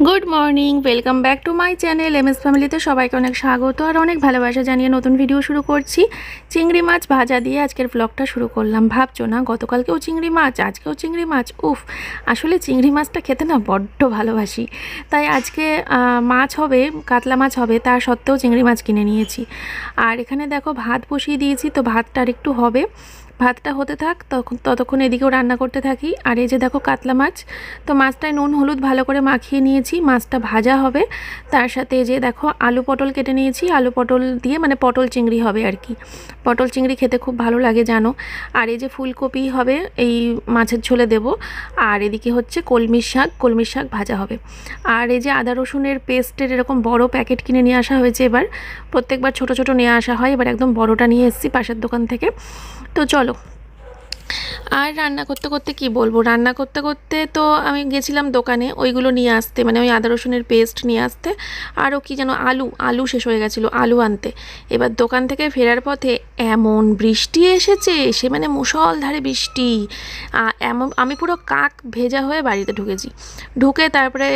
Good morning, welcome back to my channel MS ফ্যামিলিতে সবাইকে অনেক স্বাগত আর অনেক ভালোবাসা জানিয়ে নতুন ভিডিও শুরু করছি। চিংড়ি মাছ ভাজা দিয়ে আজকের ব্লগটা শুরু করলাম। ভাবছো না গতকালকেও চিংড়ি মাছ, আজকেও চিংড়ি মাছ। উফ, আসলে চিংড়ি মাছটা খেতে না বড্ড ভালোবাসি, তাই আজকে মাছ হবে, কাতলা মাছ হবে, তার সত্ত্বেও চিংড়ি মাছ কিনে নিয়েছি। আর এখানে দেখো ভাত বসিয়ে দিয়েছি, তো ভাতটা আর একটু হবে, ভাতটা হতে থাক, ততক্ষণ এদিকেও রান্না করতে থাকি। আর এই যে দেখো কাতলা মাছ, তো মাছটায় নুন হলুদ ভালো করে মাখিয়ে নিয়েছি, মাছটা ভাজা হবে। তার সাথে যে দেখো আলু পটল কেটে নিয়েছি, আলু পটল দিয়ে মানে পটল চিংড়ি হবে আর কি। পটল চিংড়ি খেতে খুব ভালো লাগে জানো। আর এই যে ফুলকপি হবে, এই মাছের ঝোলে দেব। আর এদিকে হচ্ছে কলমির শাক ভাজা হবে। আর এই যে আদা রসুনের পেস্টের এরকম বড় প্যাকেট কিনে নিয়ে আসা হয়েছে এবার। প্রত্যেকবার ছোট ছোট নিয়ে আসা হয়, এবার একদম বড়টা নিয়ে এসেছি পাশের দোকান থেকে। তো চলো। আর রান্না করতে করতে কি বলবো, রান্না করতে করতে তো আমি গেছিলাম দোকানে ওইগুলো নিয়ে আসতে, মানে ওই আদা রসুনের পেস্ট নিয়ে আসতে। আরও কি যেন আলু শেষ হয়ে গেছিলো, আলু আনতে। এবার দোকান থেকে ফেরার পথে এমন বৃষ্টি এসেছে, সে মানে মুষলধারে বৃষ্টি। এমন আমি পুরো কাক ভেজা হয়ে বাড়িতে ঢুকেছি। ঢুকে তারপরে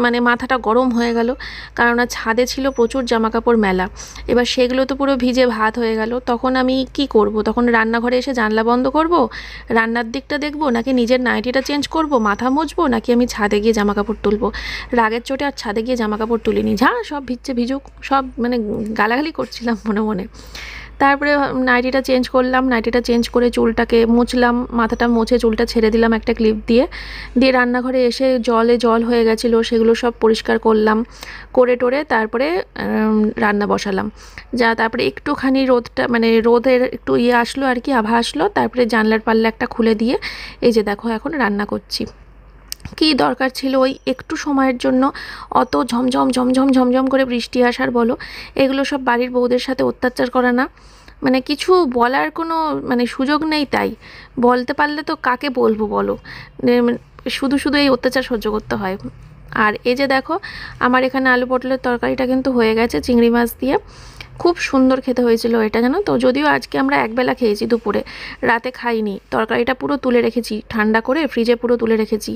মানে মাথাটা গরম হয়ে গেল, কারণ ছাদে ছিল প্রচুর জামাকাপড় মেলা। এবার সেগুলো তো পুরো ভিজে ভাত হয়ে গেল। তখন আমি কি করব, তখন রান্নাঘরে এসে জানলা বন্ধ করব, রান্নার দিকটা দেখবো, নাকি নিজের নাইটিটা চেঞ্জ করব, মাথা মুছবো, নাকি আমি ছাদে গিয়ে জামাকাপড় তুলবো। রাগের চোটে আর ছাদে গিয়ে জামাকাপড় তুলিনি, যা সব ভিজছে ভিজুক, সব মানে গালাগালি করছিলাম মনে মনে। তারপরে নাইটিটা চেঞ্জ করলাম, নাইটিটা চেঞ্জ করে চুলটাকে মুছলাম, মাথাটা মুছে চুলটা ছেড়ে দিলাম একটা ক্লিপ দিয়ে। দিয়ে রান্নাঘরে এসে জল হয়ে গেছিলো, সেগুলো সব পরিষ্কার করলাম, করে টোরে তারপরে রান্না বসালাম। তারপরে একটুখানি রোদটা মানে রোদের একটু আসলো আর কি, আভা আসলো, তারপরে জানলার পাল্লা একটা খুলে দিয়ে এই যে দেখো এখন রান্না করছি। কি দরকার ছিল ওই একটু সময়ের জন্য অত ঝমঝম করে বৃষ্টি আসার, বলো? এগুলো সব বাড়ির বউদের সাথে অত্যাচার করা না? মানে কিছু বলার কোনো মানে সুযোগ নেই, তাই বলতে পারলে তো কাকে বলবো বলো। শুধু শুধু এই অত্যাচার সহ্য করতে হয়। আর এই যে দেখো আমার এখানে আলু পটলের তরকারিটা কিন্তু হয়ে গেছে চিংড়ি মাছ দিয়ে। খুব সুন্দর খেতে হয়েছিল এটা, জানো তো। যদিও আজকে আমরা একবেলা খেয়েছি, দুপুরে, রাতে খাইনি। তরকারিটা পুরো তুলে রেখেছি ঠান্ডা করে, ফ্রিজে পুরো তুলে রেখেছি।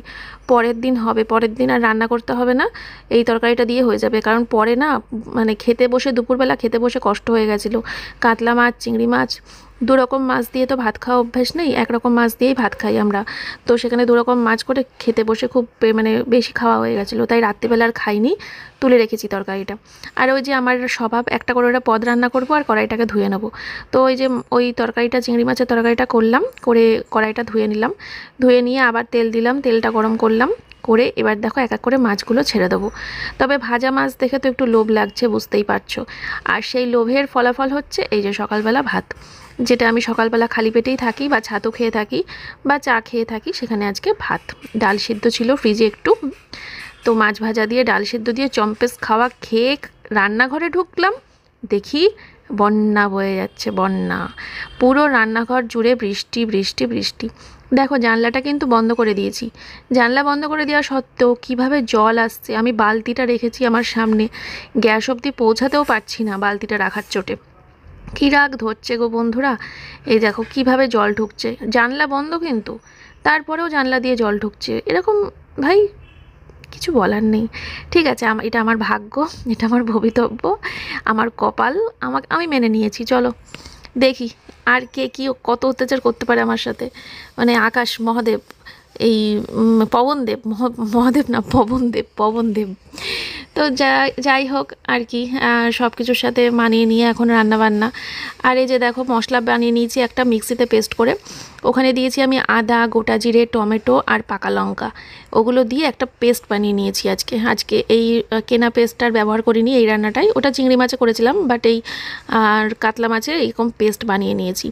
পরের দিন হবে, পরের দিন আর রান্না করতে হবে না, এই তরকারিটা দিয়ে হয়ে যাবে। কারণ পরে না মানে খেতে বসে, দুপুরবেলা খেতে বসে কষ্ট হয়ে গেছিলো। কাতলা মাছ, চিংড়ি মাছ, দুরকম মাছ দিয়ে তো ভাত খাওয়া অভ্যাস নেই, একরকম মাছ দিয়েই ভাত খাই আমরা। তো সেখানে দুরকম মাছ করে খেতে বসে খুব মানে বেশি খাওয়া হয়ে গেছিলো, তাই রাত্রিবেলা আর খাইনি, তুলে রেখেছি তরকারিটা। আর ওই যে আমার স্বভাব, একটা করে ওটা পদ রান্না করবো আর কড়াইটাকে ধুয়ে নেবো। তো ওই যে ওই তরকারিটা, চিংড়ি মাছের তরকারিটা করলাম, করে কড়াইটা ধুয়ে নিলাম, ধুয়ে নিয়ে আবার তেল দিলাম, তেলটা গরম করলাম, করে এবার দেখো এক এক করে মাছগুলো ছেড়ে দেবো। তবে ভাজা মাছ দেখে তো একটু লোভ লাগছে, বুঝতেই পারছো। আর সেই লোভের ফলাফল হচ্ছে এই যে সকালবেলা ভাত, যেটা আমি সকালবেলা খালি পেটেই থাকি বা ছাতু খেয়ে থাকি বা চা খেয়ে থাকি, সেখানে আজকে ভাত। ডাল সিদ্ধ ছিল ফ্রিজে একটু, তো মাছ ভাজা দিয়ে ডাল সিদ্ধ দিয়ে চম্পেস খাওয়া খেয়ে রান্নাঘরে ঢুকলাম, দেখি বন্যা বয়ে যাচ্ছে, বন্যা। পুরো রান্নাঘর জুড়ে বৃষ্টি বৃষ্টি বৃষ্টি। দেখো জানলাটা কিন্তু বন্ধ করে দিয়েছি, জানলা বন্ধ করে দেওয়া সত্ত্বেও কীভাবে জল আসছে। আমি বালতিটা রেখেছি আমার সামনে, গ্যাস অবধি পৌঁছাতেও পারছি না বালতিটা রাখার চোটে। কী রাগ ধরছে গো বন্ধুরা, এই দেখো কিভাবে জল ঢুকছে, জানলা বন্ধ কিন্তু তারপরেও জানলা দিয়ে জল ঢুকছে এরকম। ভাই কিছু বলার নেই, ঠিক আছে, এটা আমার ভাগ্য, এটা আমার ভবিতব্য, আমার কপাল, আমি মেনে নিয়েছি। চলো দেখি আর কে কী কত অত্যাচার করতে পারে আমার সাথে। মানে আকাশ মহাদেব, এই পবনদেব, মহাদেব না, পবনদেব। তো যাই হোক আর কি, সব কিছুর সাথে মানিয়ে নিয়ে এখন রান্না বান্না। আর এই যে দেখো মশলা বানিয়ে নিয়েছি একটা মিক্সিতে পেস্ট করে, ওখানে দিয়েছি আমি আদা, গোটা জিরে, টমেটো আর পাকা লঙ্কা, ওগুলো দিয়ে একটা পেস্ট বানিয়ে নিয়েছি আজকে এই কেনা পেস্টটার ব্যবহার করিনি এই রান্নাটাই, ওটা চিংড়ি মাছে করেছিলাম, বাট এই আর কাতলা মাছের এরকম পেস্ট বানিয়ে নিয়েছি।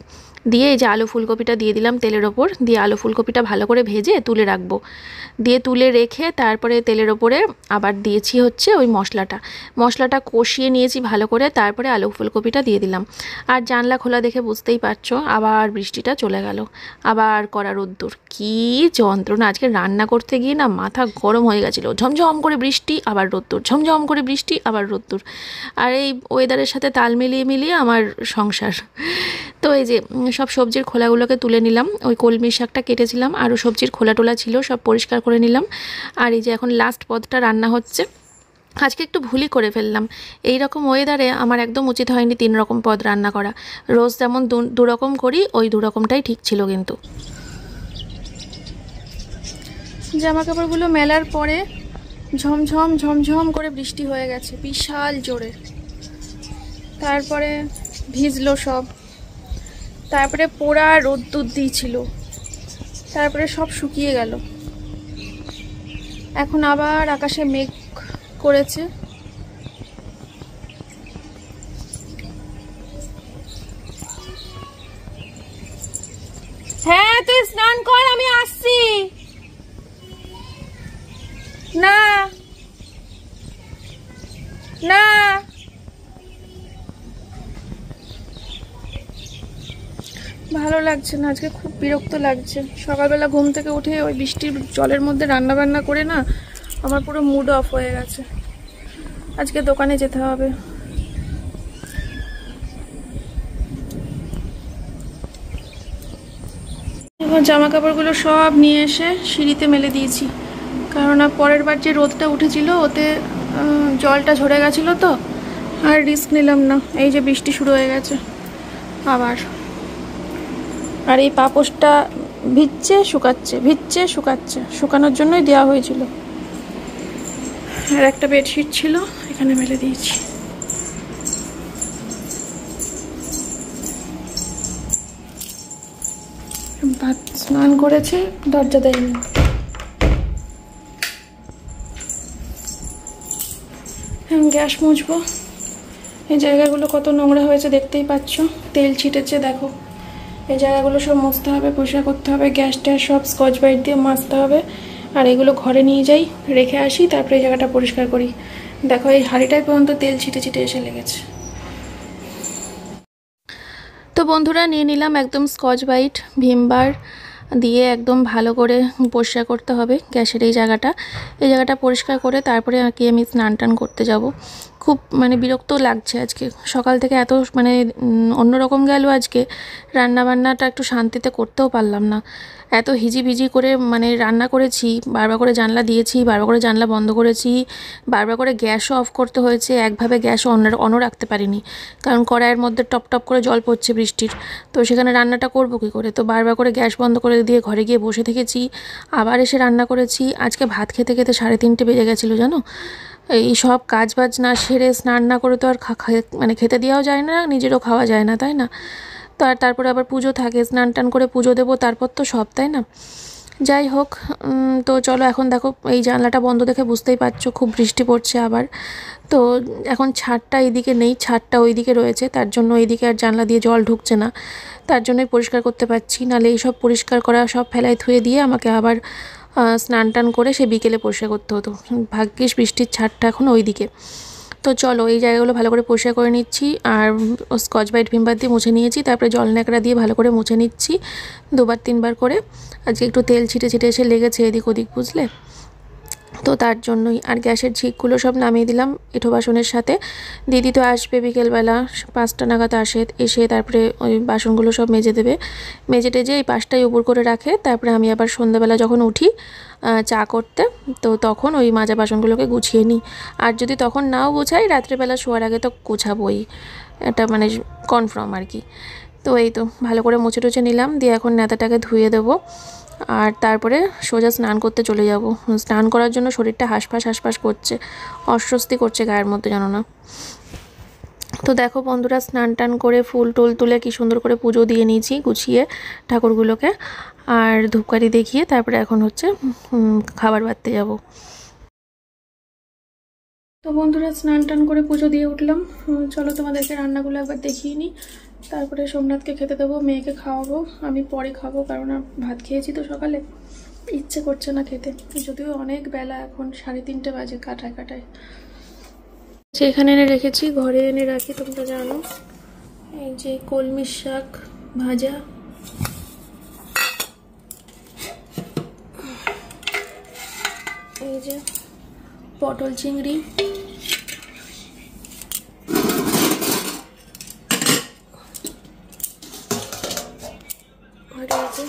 দিয়ে এই যে আলু ফুলকপিটা দিয়ে দিলাম তেলের ওপর, দিয়ে আলু ফুলকপিটা ভালো করে ভেজে তুলে রাখবো। দিয়ে তুলে রেখে তারপরে তেলের ওপরে আবার দিয়েছি হচ্ছে ওই মশলাটা কষিয়ে নিয়েছি ভালো করে, তারপরে আলু ফুলকপিটা দিয়ে দিলাম। আর জানলা খোলা দেখে বুঝতেই পারছো, আবার বৃষ্টিটা চলে গেল, আবার কড়া রোদ্দুর, কী যন্ত্রণা। আজকে রান্না করতে গিয়ে না মাথা গরম হয়ে গেছিলো, ঝমঝম করে বৃষ্টি আবার রোদ্দুর, ঝমঝম করে বৃষ্টি আবার রোদ্দুর। আর এই ওয়েদারের সাথে তাল মিলিয়ে আমার সংসার। তো এই যে সব সবজির খোলাগুলোকে তুলে নিলাম, ওই কলমি শাকটা কেটেছিলাম, আরও সবজির খোলা টোলা ছিল সব পরিষ্কার করে নিলাম। আর এই যে এখন লাস্ট পদটা রান্না হচ্ছে। আজকে একটু ভুলই করে ফেললাম, এই রকম ওয়েদারে আমার একদম উচিত হয়নি 3 রকম পদ রান্না করা। রোজ যেমন দু রকম করি, ওই 2 রকমটাই ঠিক ছিল। কিন্তু জামা কাপড়গুলো মেলার পরে ঝমঝম ঝমঝম করে বৃষ্টি হয়ে গেছে বিশাল জোরে, তারপরে ভিজলো সব, তারপরে পোড়া রোদ্দুর দিয়েছিল, তারপরে সব শুকিয়ে গেল। এখন আবার আকাশে মেঘ করেছে। হ্যাঁ তুই স্নান কর, আমি আসছি। না না ভালো লাগছে না আজকে, খুব বিরক্ত লাগছে। সকালবেলা ঘুম থেকে উঠে ওই বৃষ্টির জলের মধ্যে রান্না বান্না করে না আমার পুরো মুড অফ হয়ে গেছে। আজকে দোকানে যেতে হবে। এবার জামা কাপড়গুলো সব নিয়ে এসে সিঁড়িতে মেলে দিয়েছি, কারণ পরের বার যে রোদটা উঠেছিল ওতে জলটা ঝরে গেছিলো, তো আর রিস্ক নিলাম না। এই যে বৃষ্টি শুরু হয়ে গেছে আবার, আর এই পাপোশটা ভিজছে শুকাচ্ছে, ভিজছে শুকাচ্ছে, শুকানোর জন্যই দেওয়া হয়েছিল। আর একটা বেডশিট ছিল, এখানে মেলে দিয়েছি। ভাত স্নান করেছে, দরজা দেয়নি। গ্যাস মুছবো। এই জায়গাগুলো কত নোংরা হয়েছে দেখতেই পাচ্ছ, তেল ছিটেছে দেখো। এই জায়গাগুলো সব মুছতে হবে, পরিষ্কার করতে হবে, গ্যাস ট্যাস সব স্কচ ব্রাইট দিয়ে মাজতে হবে। আর এগুলো ঘরে নিয়ে যাই, রেখে আসি, তারপরে এই জায়গাটা পরিষ্কার করি। দেখো এই হাঁড়িটায় পর্যন্ত তেল ছিটে ছিটে এসে লেগেছে। তো বন্ধুরা নিয়ে নিলাম একদম স্কচ ব্রাইট, ভিম বার দিয়ে একদম ভালো করে পরিষ্কার করতে হবে গ্যাসের এই জায়গাটা পরিষ্কার করে তারপরে আর কি আমি স্নান টান করতে যাব। খুব মানে বিরক্ত লাগছে আজকে, সকাল থেকে এত মানে অন্যরকম গেল আজকে। রান্নাবান্নাটা একটু শান্তিতে করতেও পারলাম না, এত হিজিবিজি করে মানে রান্না করেছি, বারবার করে জানলা দিয়েছি, বারবার করে জানলা বন্ধ করেছি, বারবার করে গ্যাসও অফ করতে হয়েছে, একভাবে গ্যাসও অনও রাখতে পারিনি, কারণ কড়াইয়ের মধ্যে টপ টপ করে জল পড়ছে বৃষ্টির। তো সেখানে রান্নাটা করবো কী করে, তো বারবার করে গ্যাস বন্ধ করে দিয়ে ঘরে গিয়ে বসে থেকেছি, আবার এসে রান্না করেছি। আজকে ভাত খেতে খেতে 3:30 বেজে গেছিলো জানো। এই সব কাজ বাজ না সেরে স্নান না করে তো আর মানে খেতে দেওয়াও যায় না, নিজেরও খাওয়া যায় না, তাই না। তো আর তারপরে আবার পুজো থাকে, স্নান টান করে পুজো দেবো, তারপর তো সব, তাই না। যাই হোক, তো চলো এখন দেখো এই জানলাটা বন্ধ দেখে বুঝতেই পারছো খুব বৃষ্টি পড়ছে আবার। তো এখন ছাদটা এইদিকে নেই, ছাদটা ওইদিকে রয়েছে, তার জন্য এইদিকে আর জানলা দিয়ে জল ঢুকছে না, তার জন্যই পরিষ্কার করতে পারছি। নাহলে এইসব পরিষ্কার করা সব ফেলায় ধুয়ে দিয়ে আমাকে আবার স্নান টান করে সে বিকেলে পরিষ্কার করতে হতো। ভাগ্যিস বৃষ্টির ছাদটা এখন ওইদিকে। তো চলো এই জায়গাগুলো ভালো করে পরিষ্কার করে নিচ্ছি, আর স্কচ ব্রাইট ভিম বার দিয়ে মুছে নিয়েছি, তারপরে জল ন্যাকড়া দিয়ে ভালো করে মুছে নিচ্ছি 2-3 বার করে। আজকে একটু তেল ছিটে ছিটে এসে লেগেছে এদিক ওদিক, বুঝলে। তো তার জন্যই। আর গ্যাসের ঝিকগুলো সব নামিয়ে দিলাম এঁঠো বাসনের সাথে। দিদি তো আসবে বিকেলবেলা 5টা নাগাদ এসে তারপরে ওই বাসনগুলো সব মেজে দেবে, মেজে টেজে এই পাশটাই উপর করে রাখে। তারপরে আমি আবার সন্ধ্যাবেলা যখন উঠি চা করতে, তো তখন ওই মাজা বাসনগুলোকে গুছিয়ে নিই। আর যদি তখন নাও গোছাই, রাত্রেবেলা শোয়ার আগে তো গোছাবোই, এটা মানে কনফার্ম আর কি। তো এই তো ভালো করে মুছে টুছে নিলাম, দিয়ে এখন নেতাটাকে ধুয়ে দেবো, আর তারপরে সোজা স্নান করতে চলে যাব। স্নান করার জন্য শরীরটা হাঁসফাঁস করছে, অস্বস্তি করছে গায়ের মধ্যে, জানো না। তো দেখো বন্ধুরা, স্নান টান করে ফুল টুল তুলে কি সুন্দর করে পুজো দিয়ে নিয়েছি গুছিয়ে ঠাকুরগুলোকে, আর ধূপকাঠি দেখিয়ে তারপরে এখন হচ্ছে খাবার বাড়তে যাব। তো বন্ধুরা স্নান টান করে পুজো দিয়ে উঠলাম, চলো তোমাদেরকে রান্নাগুলো একবার দেখিয়ে নিই, তারপরে সোমনাথকে খেতে দেবো, মেয়েকে খাওয়াবো, আমি পরে খাবো, কারণ ভাত খেয়েছি তো সকালে, ইচ্ছে করছে না খেতে। যদিও অনেক বেলা, এখন 3:30 বাজে কাটায়। এখানে এনে রেখেছি, ঘরে এনে রাখি, তোমরা জানো। এই যে কলমি শাক ভাজা, এই যে পটল চিংড়ি, আছে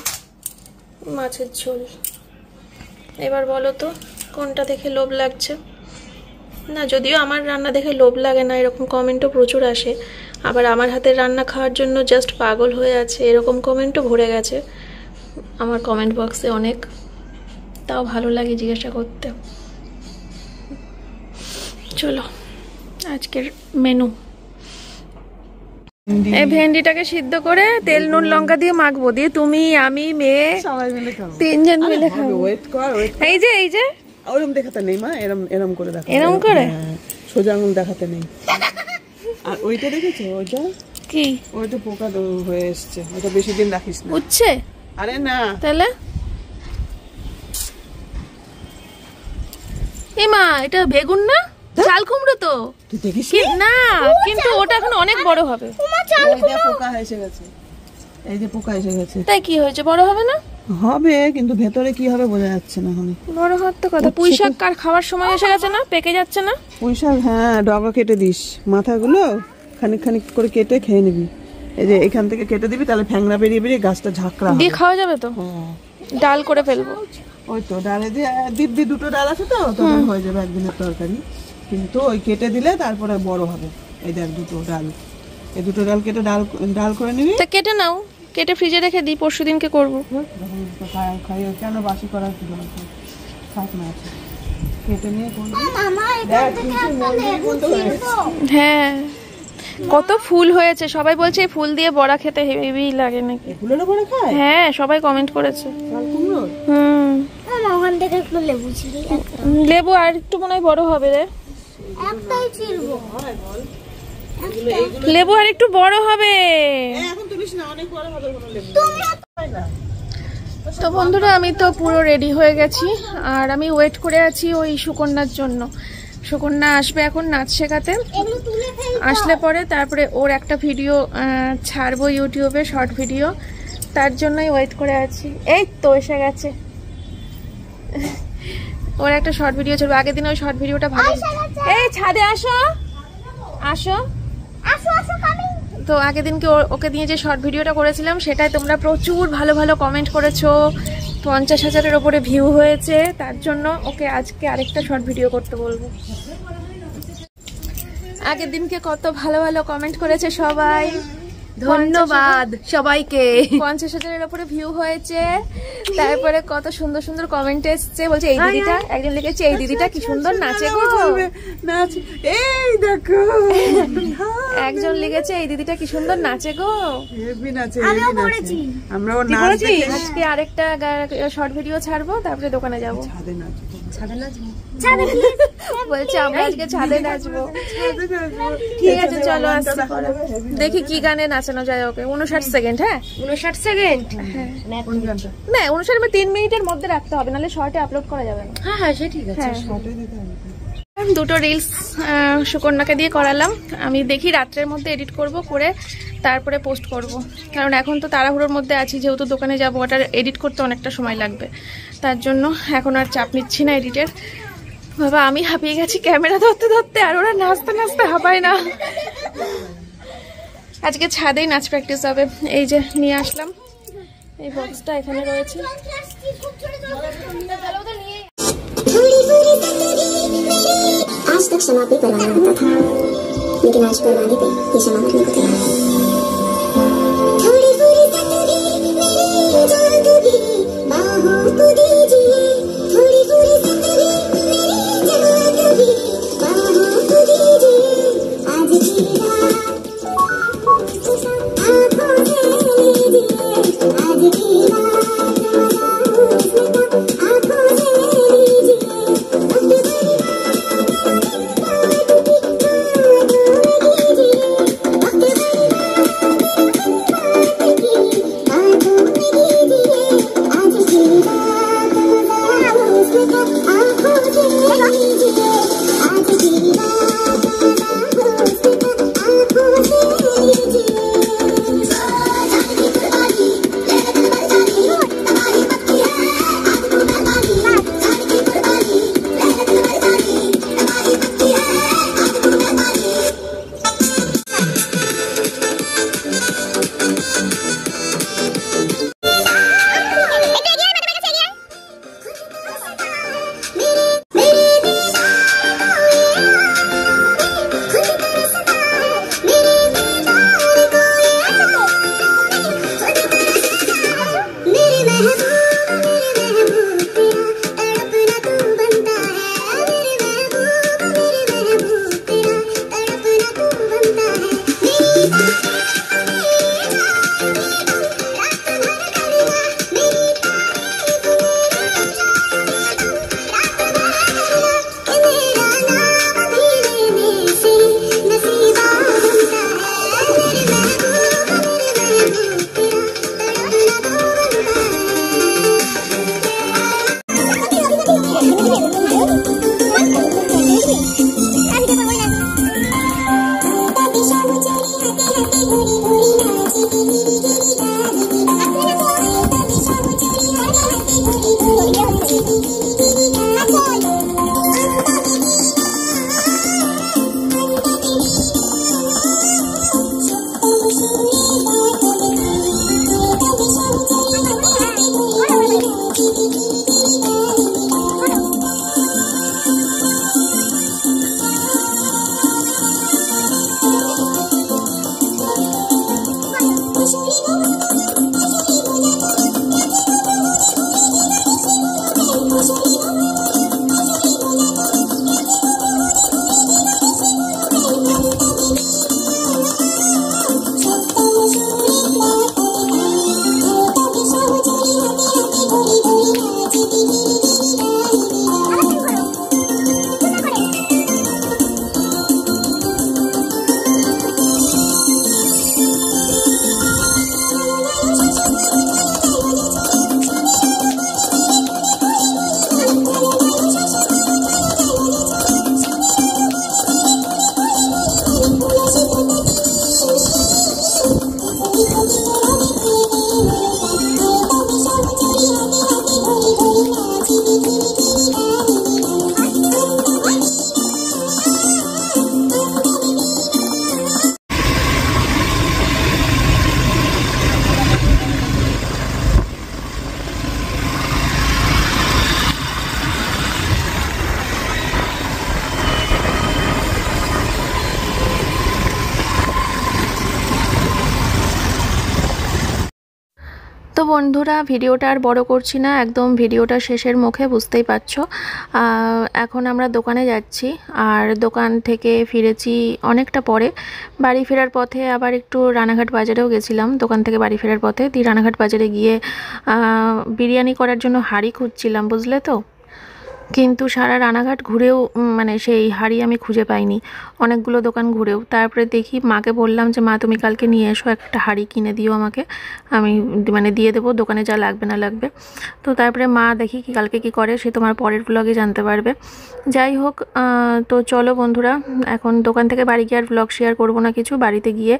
মাছের ঝোল। এবার বলো তো কোনটা দেখে লোভ লাগছে? না, যদিও আমার রান্না দেখে লোভ লাগে না, এরকম কমেন্টও প্রচুর আসে। আবার আমার হাতের রান্না খাওয়ার জন্য জাস্ট পাগল হয়ে আছে এরকম কমেন্টও ভরে গেছে আমার কমেন্ট বক্সে অনেক। তাও ভালো লাগে জিজ্ঞাসা করতে। চলো আজকের মেনু, এই ভেন্ডিটাকে সিদ্ধ করে তেল নুন লঙ্কা দিয়ে মাখবো, দিয়ে তুমি আমি মেয়ে তিনজন মিলে খাবো। এই যে এই যে ওরকম দেখাতে নেই মা, এরম এরম করে দেখো, এরকম করে সোজা আঙুল দেখাতে নেই। আর ওইটা দেখেছো? ওইটা কি? ওইটা পোকা হয়ে এসছে, ওটা বেশি দিন রাখিস না। উঠছে? আরে না, তাহলে এ মা এটা বেগুন না, চাল কুমড়ো তো। তুই দেখিস না, কিন্তু ওটা এখন অনেক বড় হবে। পোকা এসে গেছে, এই যে পোকা এসে গেছে। তাই কি হয়েছে? বড় হবে না? হবে, কিন্তু ভেতরে কি হবে বোঝা যাচ্ছে না এখন। বড় হওয়ার তো কথা। পুঁই শাক কার খাওয়ার সময় এসে গেছে না, পেকে যাচ্ছে না? পুঁই শাক, হ্যাঁ, ডগা কেটে দিস, মাথাগুলো খানিক খানিক করে কেটে খেয়ে নিবি। এই যে এখান থেকে কেটে দিবি, তাহলে ফ্যাংরা বেরিয়ে বেরিয়ে গাছটা ঝাঁকড়া দিয়ে খাওয়া যাবে তো? ডাল করে ফেলবো। ওই তো ডালে দিয়ে দিব্যি, দুটো ডাল আছে তো, তখন হয়ে যাবে একদিনের তরকারি। কিন্তু ওই কেটে দিলে তারপরে বড় হবে। এই দেখ দুটো ডাল, এই দুটো ডাল কেটে ডাল করে নিবি। তা কেটে নাও, কেটে ফ্রিজে রেখে দিই, পরশু দিনকে করবো। কেন বাসি করার কি দরকার? থাক না, আছে কেটে নিয়ে করবি। হ্যাঁ, কত ফুল হয়েছে, সবাই বলছে এই ফুল দিয়ে বড়া খেতে হেভি লাগে নাকি। ফুলেরও বড়া খায়? হ্যাঁ, সবাই কমেন্ট করেছে। ওখান থেকে একটু লেবু ছিলি, লেবু আর একটু মনে হয় বড় হবে রে। একটাই ছিলবো, লেবু আর একটু বড় হবে। এখন তুলিস না, অনেক বড় হবে লেবু। তো বন্ধুরা, আমি তো পুরো রেডি হয়ে গেছি, আর আমি ওয়েট করে আছি ওই সুকন্যার জন্য। সুকন্যা আসবে এখন নাচ শেখাতে, আসলে পরে তারপরে ওর একটা ভিডিও ছাড়বো ইউটিউবে, শর্ট ভিডিও, তার জন্যই ওয়েট করে আছি। এই তো এসে গেছে, ওর একটা শর্ট ভিডিও ছাড়বো। আগের দিন ওই শর্ট ভিডিওটা ভালো। এই ছাদে আসো, আসো আসো আসো কামিং। তো আগের দিনকে ওকে দিয়ে যে শর্ট ভিডিওটা করেছিলাম, সেটাই তোমরা প্রচুর ভালো ভালো কমেন্ট করেছো, 50,000-এর ওপরে ভিউ হয়েছে। তার জন্য ওকে আজকে আরেকটা শর্ট ভিডিও করতে বলবো। আগের দিনকে কত ভালো ভালো কমেন্ট করেছে সবাই, ধন্যবাদ সবাইকে। 50,000-এর উপরে ভিউ হয়েছে, তারপরে কত সুন্দর সুন্দর কমেন্ট এসছে। বলছে এই দিদিটা, একজন লিখেছে এই দিদিটা কি সুন্দর নাচে গো, এই দেখো। একজন লিখেছে এই দিদিটা কি সুন্দর নাচে গো। আমিও পড়েছি, আমরাও নাচ দেখে আজকে আরেকটা শর্ট ভিডিও ছাড়বো, তারপরে দোকানে যাবো। ছাদে নাচবো, ছাদে নাচবো, ছাদে বলছে আমরা আজকে ছাদে নাচবো। ঠিক আছে চলো, আসছি পরে। দেখি কি গানে নাচানো যায় ওকে। 59 সেকেন্ড। হ্যাঁ 59 সেকেন্ড। না 59 3 মিনিটের মধ্যে রাখতে হবে, নাহলে শর্টে আপলোড করা যাবে না। হ্যাঁ হ্যাঁ সে ঠিক আছে। দুটো রিলস সুকন্যাকে দিয়ে করালাম, আমি দেখি রাত্রের মধ্যে এডিট করব, করে তারপরে পোস্ট করব। কারণ এখন তো তাড়াহুড়োর মধ্যে আছি, যেহেতু দোকানে যাবো, ওটা এডিট করতে অনেকটা সময় লাগবে। তার জন্য এখন আর চাপ নিচ্ছি না এডিটের। বাবা আমি হাঁপিয়ে গেছি ক্যামেরা ধরতে ধরতে, আর ওরা নাচতে নাচতে হাঁপায় না। আজকে ছাদেই নাচ প্র্যাকটিস হবে। এই যে নিয়ে আসলাম, এই বক্সটা এখানে রয়েছে। आज तक क्षमा भी करवाना होता था, लेकिन आज परवाने पे ये क्षमा करने को तैयार है। थोड़ी थोड़ी सतरी मेरी जादू भी बाहों को दीजिए, थोड़ी थोड़ी सतरी मेरी जादू भी बाहों को दीजिए। आज की रात आँखों से लीजिए, आज की रात आँखों से लीजिए। वक्त বন্ধুরা ভিডিওটা আর বড় করছি না, একদম ভিডিওটা শেষের মুখে, বুঝতেই পারছো। এখন আমরা দোকানে যাচ্ছি, আর দোকান থেকে ফিরেছি অনেকটা পরে। বাড়ি ফেরার পথে আবার একটু রানাঘাট বাজারেও গেছিলাম। দোকান থেকে বাড়ি ফেরার পথে রানাঘাট বাজারে গিয়ে বিরিয়ানি করার জন্য হাঁড়ি খুঁজছিলাম, বুঝলে তো। কিন্তু সারা রানাঘাট ঘুরেও মানে সেই হাঁড়ি আমি খুঁজে পাইনি, অনেকগুলো দোকান ঘুরেও। তারপরে দেখি মাকে বললাম যে মা তুমি কালকে নিয়ে এসো, একটা হাঁড়ি কিনে দিও আমাকে, আমি মানে দিয়ে দেবো, দোকানে যা লাগবে না লাগবে। তো তারপরে মা দেখি কি কালকে কি করে, সে তোমার পরের ব্লগে জানতে পারবে। যাই হোক, তো চলো বন্ধুরা, এখন দোকান থেকে বাড়ি গিয়ে আর ব্লগ শেয়ার করবো না কিছু। বাড়িতে গিয়ে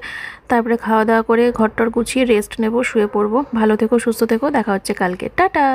তারপরে খাওয়া দাওয়া করে ঘরটর গুছিয়ে রেস্ট নেবো, শুয়ে পড়বো। ভালো থেকো, সুস্থ থেকো, দেখা হচ্ছে কালকে, টাটা।